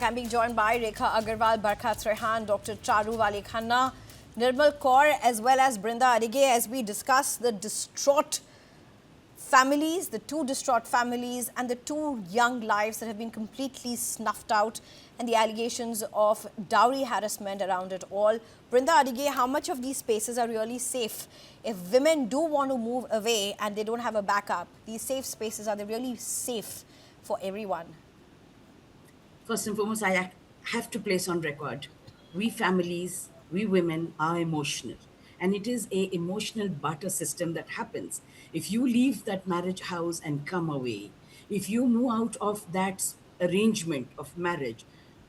I'm being joined by Rekha Agarwal, Barkha Trehan, Dr. Charu Wali Khanna, Nirmal Kaur, as well as Brinda Adige, as we discuss the distraught families, the two distraught families and the two young lives that have been completely snuffed out, and the allegations of dowry harassment around it all. Brinda Adige, how much of these spaces are really safe? If women do want to move away and they don't have a backup, these safe spaces, are they really safe for everyone? First and foremost, I have to place on record, we families, we women are emotional. And it is a emotional barter system that happens. If you leave that marriage house and come away, if you move out of that arrangement of marriage,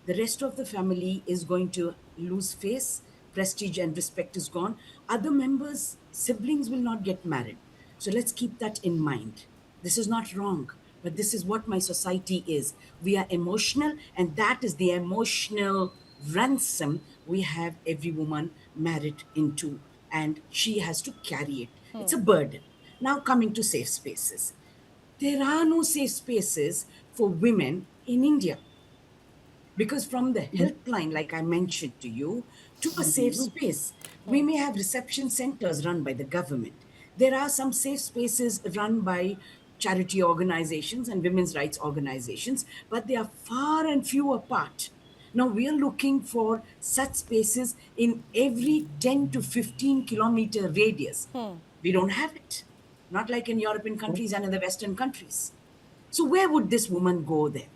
the rest of the family is going to lose face, prestige and respect is gone. Other members, siblings will not get married. So let's keep that in mind. This is not wrong, but this is what my society is. We are emotional, and that is the emotional ransom we have every woman married into, and she has to carry it. It's a burden. Now, coming to safe spaces, there are no safe spaces for women in India. Because from the helpline, like I mentioned to you, to a safe space, we may have reception centers run by the government. There are some safe spaces run by charity organizations and women's rights organizations, but they are far and few apart. Now we are looking for such spaces in every 10 to 15-kilometer radius. We don't have it. Not like in European countries and in the Western countries. So where would this woman go then?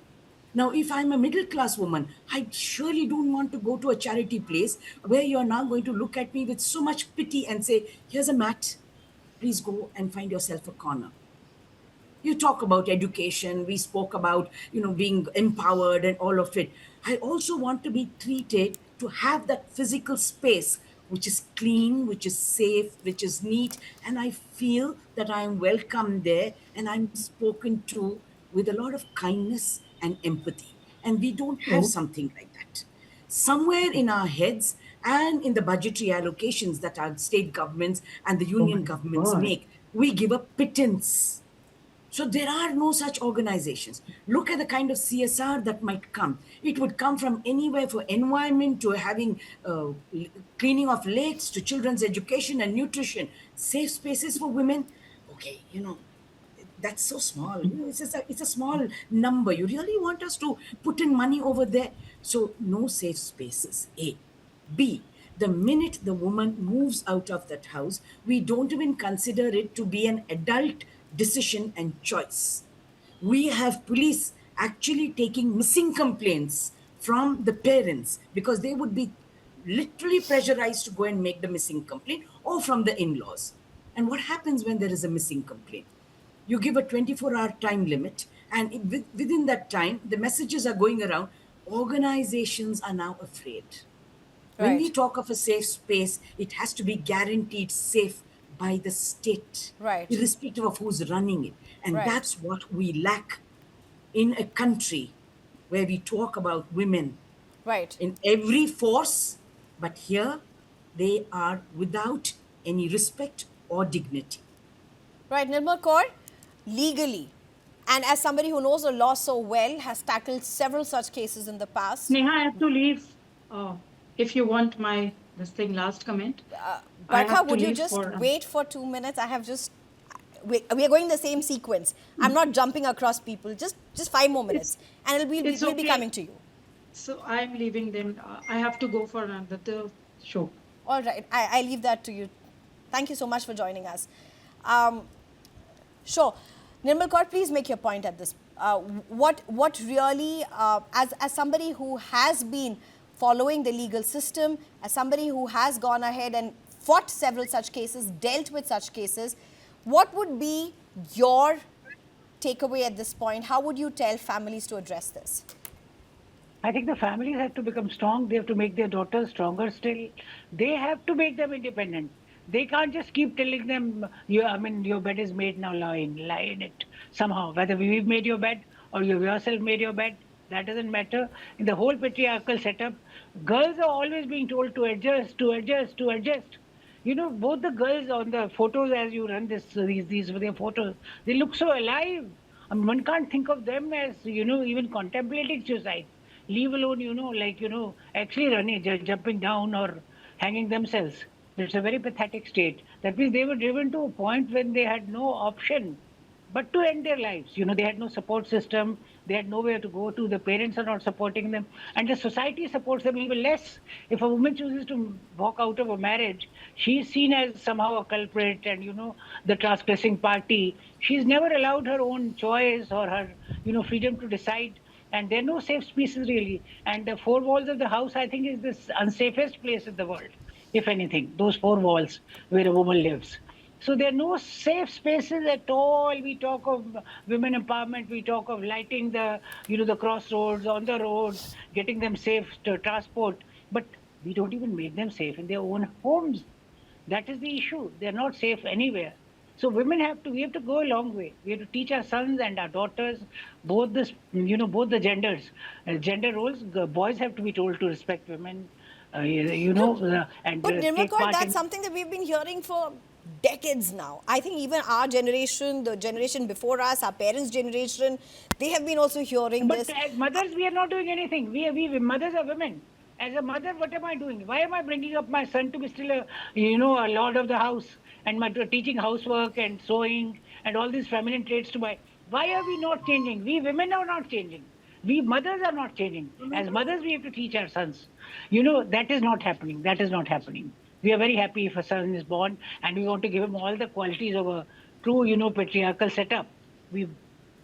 Now, if I'm a middle class woman, I surely don't want to go to a charity place where you're now going to look at me with so much pity and say, here's a mat. Please go and find yourself a corner. You talk about education, we spoke about, being empowered and all of it. I also want to be treated to have that physical space which is clean, which is safe, which is neat, and I feel that I am welcome there and I'm spoken to with a lot of kindness and empathy. And we don't have something like that somewhere in our heads, and in the budgetary allocations that our state governments and the union governments make, we give a pittance. So there are no such organizations. Look at the kind of CSR that might come. It would come from anywhere, for environment to having cleaning of lakes to children's education and nutrition, safe spaces for women. Okay, that's so small. It's a small number. You really want us to put in money over there? So no safe spaces. A. B. The minute the woman moves out of that house, we don't even consider it to be an adult decision and choice. We have police actually taking missing complaints from the parents because they would be literally pressurized to go and make the missing complaint, or from the in laws. And what happens when there is a missing complaint? You give a 24-hour time limit, and within that time, the messages are going around. Organizations are now afraid. When we Right, talk of a safe space, it has to be guaranteed safe by the state, right, irrespective of who's running it. And right, that's what we lack in a country where we talk about women right. in every force, but here they are without any respect or dignity. Right, Nirmal Kaur, legally, and as somebody who knows the law so well, has tackled several such cases in the past. Neha, I have to leave. If you want my this thing last comment, I Barkha, have to would you leave just for. wait for 2 minutes? I have just, we are going the same sequence. I'm not jumping across people. Just 5 more minutes, It's and it's we'll be okay. coming to you. So I'm leaving. Then I have to go for another show. All right, I leave that to you. Thank you so much for joining us. Um, Sure. Nirmal Kaur, please make your point at this. What really, as somebody who has been following the legal system, as somebody who has gone ahead and fought several such cases, dealt with such cases, what would be your takeaway at this point? How would you tell families to address this? I think the families have to become strong. They have to make their daughters stronger still. They have to make them independent. They can't just keep telling them, your bed is made now, lie in it somehow. Whether we've made your bed or you yourself made your bed, that doesn't matter. In the whole patriarchal setup, girls are always being told to adjust, to adjust, to adjust. Both the girls on the photos as you run these with their photos, they look so alive. I mean, one can't think of them as, even contemplating suicide. leave alone, actually running, jumping down or hanging themselves. It's a very pathetic state. That means they were driven to a point when they had no option but to end their lives. They had no support system. They had nowhere to go to. The parents are not supporting them. And the society supports them even less. If a woman chooses to walk out of a marriage, she is seen as somehow a culprit and, the transgressing party. She's never allowed her own choice or her, freedom to decide. And there are no safe spaces really. And the four walls of the house, I think, is the unsafest place in the world, if anything, those four walls where a woman lives. So there are no safe spaces at all. We talk of women empowerment. We talk of lighting the crossroads, on the roads, getting them safe to transport. But we don't even make them safe in their own homes. That is the issue. They're not safe anywhere. So we have to go a long way. We have to teach our sons and our daughters, both the genders, gender roles. The boys have to be told to respect women, and But Nirmal take Kaur, part that's in. something that we've been hearing for decades now. I think even our generation, the generation before us, our parents' generation, they have been also hearing But this. as mothers, we are not doing anything. We mothers are women. As a mother, what am I doing? Why am I bringing up my son to be still a lord of the house and teaching housework and sewing and all these feminine traits to my? Why are we not changing? We women are not changing. We mothers are not changing. As mothers, we have to teach our sons. That is not happening. That is not happening. We are very happy if a son is born and we want to give him all the qualities of a true, patriarchal setup. We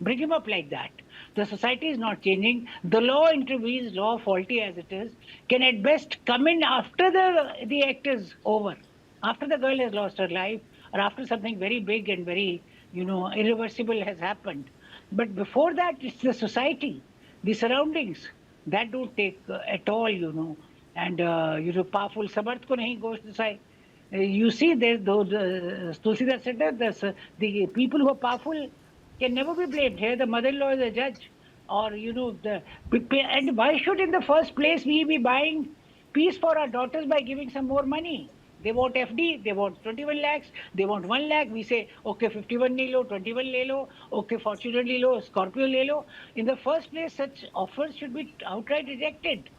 bring him up like that. The society is not changing. The law intervenes, law faulty as it is, can at best come in after the act is over, after the girl has lost her life, or after something very big and very, irreversible has happened. But before that, it's the society, the surroundings that don't take at all. And powerful samarth ko nahi goes decide. You see, there's those Tulsidas said that the people who are powerful can never be blamed. Here, the mother-in-law is a judge, or and why should, in the first place, we be buying peace for our daughters by giving some more money? They want FD, they want 21 lakhs, they want 1 lakh. We say, okay, 51 le lo, 21 le lo, okay, Fortuner le lo, Scorpio le lo. In the first place, such offers should be outright rejected.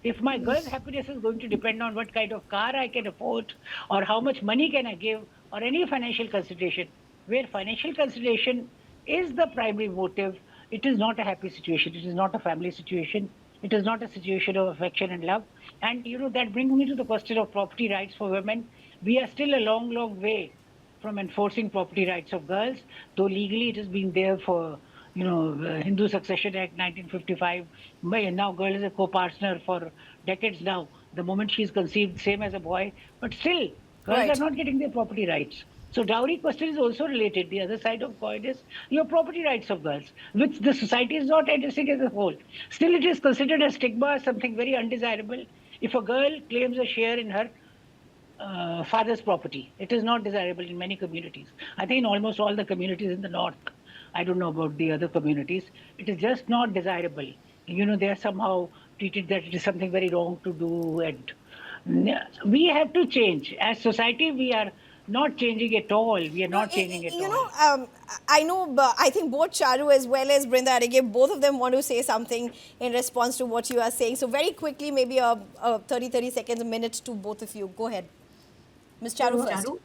If my girl's happiness is going to depend on what kind of car I can afford, or how much money can I give, or any financial consideration, where financial consideration is the primary motive, it is not a happy situation. It is not a family situation. It is not a situation of affection and love. And that brings me to the question of property rights for women. We are still a long, long way from enforcing property rights of girls, though legally it has been there for Hindu Succession Act 1955. Now girl is a co-partner for decades now. The moment she is conceived, same as a boy, but still girls Right. are not getting their property rights. So dowry question is also related. The other side of coin is your property rights of girls, which the society is not addressing as a whole. Still, it is considered a stigma, something very undesirable. If a girl claims a share in her father's property, it is not desirable in many communities. I think in almost all the communities in the north. I don't know about the other communities. It is just not desirable. They are somehow treated that it is something very wrong to do, and we have to change. As society, we are not changing at all. We are not changing at all. I know, but I think both Charu as well as Brinda Adhikar, both of them want to say something in response to what you are saying. So very quickly, maybe a 30 seconds, a minute to both of you. Go ahead. Ms. Charu first. Charu?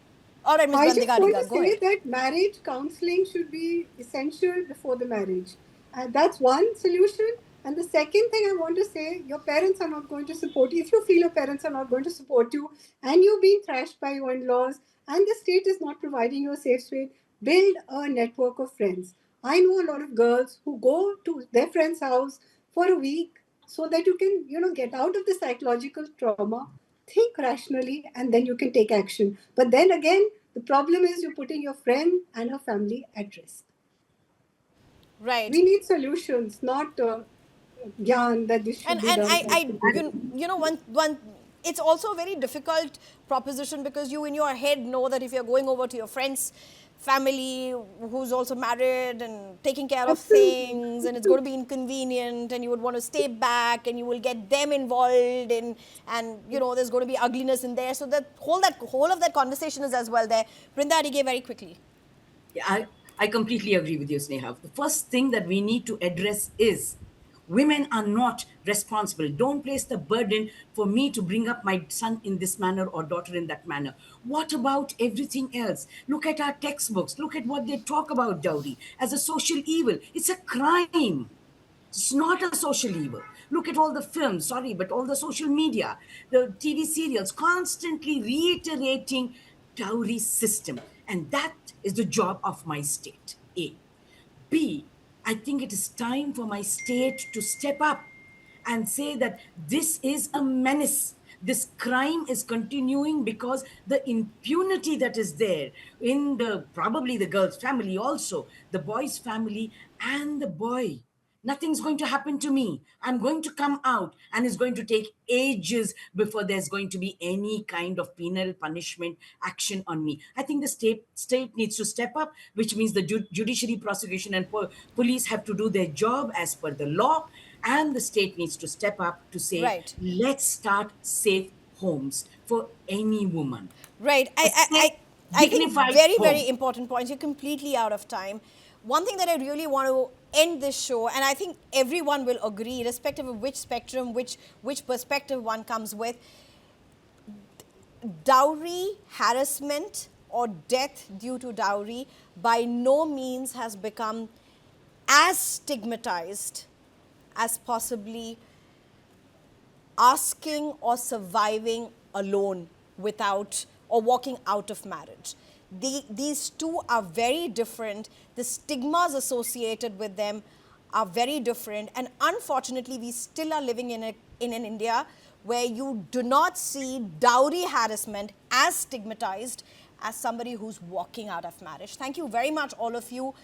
All right, Ms. I just Bandika want Adhikar, to go say ahead. that marriage counseling should be essential before the marriage. That's one solution. And the second thing I want to say, your parents are not going to support you. If you feel your parents are not going to support you and you're being thrashed by your in-laws and the state is not providing you a safe space, build a network of friends. I know a lot of girls who go to their friend's house for a week so that you can, get out of the psychological trauma, think rationally, and then you can take action. But then again, the problem is you're putting your friend and her family at risk. Right. We need solutions, not gyan that this should And be done. one it's also a very difficult proposition because you in your head know that if you're going over to your friend's family who's also married and taking care of Absolutely. things, and it's going to be inconvenient, and you would want to stay back and you will get them involved in, and there's going to be ugliness in there. So that whole of that conversation is as well there. Brinda Adhikar, very quickly. Yeah, I completely agree with you, Sneha. The first thing that we need to address is Women are not responsible. Don't place the burden for me to bring up my son in this manner or daughter in that manner. What about everything else? Look at our textbooks. Look at what they talk about dowry as a social evil. It's a crime. It's not a social evil. Look at all the films, sorry, but all the social media, the TV serials constantly reiterating dowry system. And that is the job of my state. A. B, I think it is time for my state to step up and say that this is a menace. This crime is continuing because the impunity that is there in the probably the girl's family, also the boy's family, and the boy. Nothing's going to happen to me. I'm going to come out, and it's going to take ages before there's going to be any kind of penal punishment action on me. I think the state needs to step up, which means the judiciary, prosecution, and police have to do their job as per the law, and the state needs to step up to say, Right. let's start safe homes for any woman. Right. A safe, I think dignified very, home. very important points. You're completely out of time. One thing that I really want to end this show, and I think everyone will agree, irrespective of which spectrum, which perspective one comes with, dowry, harassment, or death due to dowry by no means has become as stigmatized as possibly asking or surviving alone without or walking out of marriage. These two are very different. The stigmas associated with them are very different. And unfortunately, we still are living in an India where you do not see dowry harassment as stigmatized as somebody who's walking out of marriage. Thank you very much, all of you.